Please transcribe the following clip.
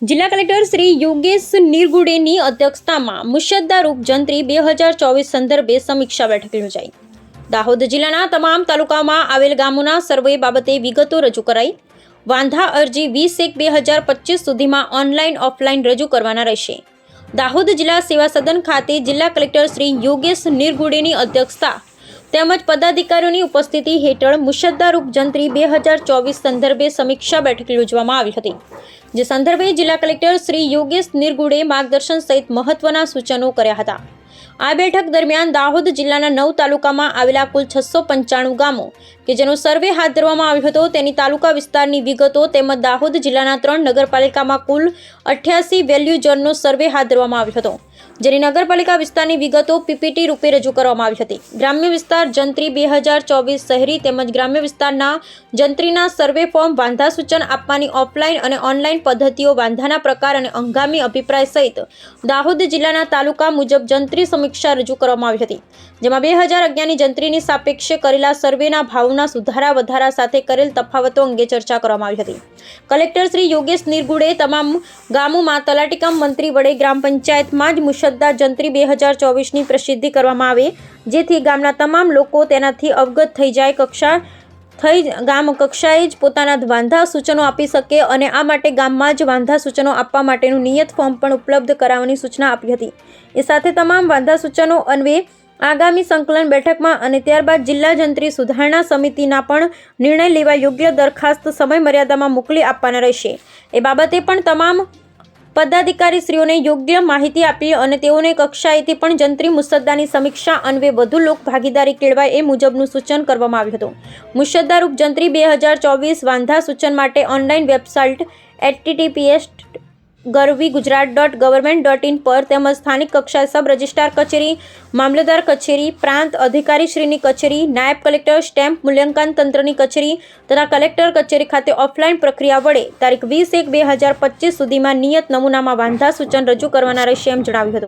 જિલ્લા કલેક્ટર શ્રી યોગેશ નિરગુડેની અધ્યક્ષતામાં મુશદ્દા રૂપજંત્રી 2024 સંદર્ભે સમીક્ષા બેઠક યોજાઈ। દાહોદ જિલ્લાના તમામ તાલુકામાં આવેલ ગામોના સર્વે બાબતે વિગતો રજૂ કરાઈ। વાંધા અરજી 20/1/2025 સુધીમાં ઓનલાઈન ઓફલાઈન રજૂ કરવાના રહેશે। દાહોદ જિલ્લા સેવા સદન ખાતે જિલ્લા કલેક્ટર શ્રી યોગેશ નિરગુડેની અધ્યક્ષતા તેમજ પદાધિકારીઓની ઉપસ્થિતિ હેઠળ મુશદ્દા રૂપજંત્રી 2024 સંદર્ભે સમીક્ષા બેઠક યોજવામાં આવી હતી, જે સંદર્ભે જિલ્લા કલેક્ટર શ્રી યોગેશ નિરગુડે માર્ગદર્શન સહિત મહત્વના સૂચનો કર્યા હતા। આ બેઠક દરમિયાન દાહોદ જિલ્લાના 9 તાલુકામાં આવેલા કુલ 695 ગામો કે જેનો સર્વે હાથ ધરવામાં આવ્યો હતો તેની તાલુકા વિસ્તારની વિગતો તેમજ દાહોદ જિલ્લાના 3 નગરપાલિકામાં કુલ 88 વેલ્યુ ઝોનનો સર્વે હાથ ધરવામાં આવ્યો હતો, જેની નગરપાલિકા વિસ્તારની વિગતો પીપીટી રૂપે રજૂ કરવામાં આવી હતી। ગ્રામ્ય વિસ્તાર જંત્રી 2024 શહેરી તેમજ ગ્રામ્ય વિસ્તારના જંત્રીના સર્વે ફોર્મ, વાંધા સૂચન આપવાની ઓફલાઈન અને ઓનલાઈન પદ્ધતિઓ, વાંધાના પ્રકાર અને હંગામી અભિપ્રાય સહિત દાહોદ જિલ્લાના તાલુકા મુજબ જંત્રી સમીક્ષા રજૂ કરવામાં આવી હતી, જેમાં 2011ની જંત્રીની સાપેક્ષે કરેલા સર્વેના ભાવના સુધારા વધારા સાથે કરેલ તફાવતો અંગે ચર્ચા કરવામાં આવી હતી। કલેક્ટર શ્રી યોગેશ નિરગુડે તમામ ગામોમાં તલાટીકામ મંત્રી વડે ગ્રામ પંચાયતમાં જ મુશદ્દા જંત્રી 2024ની પ્રસિદ્ધિ કરવામાં આવે, જેથી ગામના તમામ લોકો તેનાથી અવગત થઈ જાય, ગામ કક્ષાએ જ પોતાના વાંધા સૂચનો આપી શકે અને આ માટે ગામમાં જ વાંધા સૂચનો આપવા માટેનું નિયત ફોર્મ પણ ઉપલબ્ધ કરાવવાની સૂચના આપી હતી। એ સાથે તમામ વાંધા સૂચનો અન્વયે આગામી સંકલન બેઠકમાં અને ત્યારબાદ જિલ્લા જંત્રી સુધારણા સમિતિના પણ નિર્ણય લેવા યોગ્ય દરખાસ્ત સમય મર્યાદામાં મોકલી આપવાના રહેશે। એ બાબતે પણ તમામ પદાધિકારીશ્રીઓને યોગ્ય માહિતી આપી અને તેઓને કક્ષાએથી પણ જંત્રી મુસદ્દાની સમીક્ષા અન્વયે વધુ લોક ભાગીદારી કેળવાય એ મુજબનું સૂચન કરવામાં આવ્યું હતું। મુશદ્દા રૂપ જંત્રી 2024 વાંધા સૂચન માટે ઓનલાઈન વેબસાઇટ https://garvigujarat.government.in પર તેમજ સ્થાનિક કક્ષાએ સબ રજિસ્ટ્રાર કચેરી, મામલતદાર કચેરી, પ્રાંત અધિકારીશ્રીની કચેરી, નાયબ કલેક્ટર, સ્ટેમ્પ મૂલ્યાંકન તંત્રની કચેરી તથા કલેક્ટર કચેરી ખાતે ઓફલાઈન પ્રક્રિયા વડે તારીખ 20/1/2025 સુધીમાં નિયત નમૂનામાં વાંધા સૂચન રજૂ કરવાના રહેશે એમ જણાવ્યું હતું।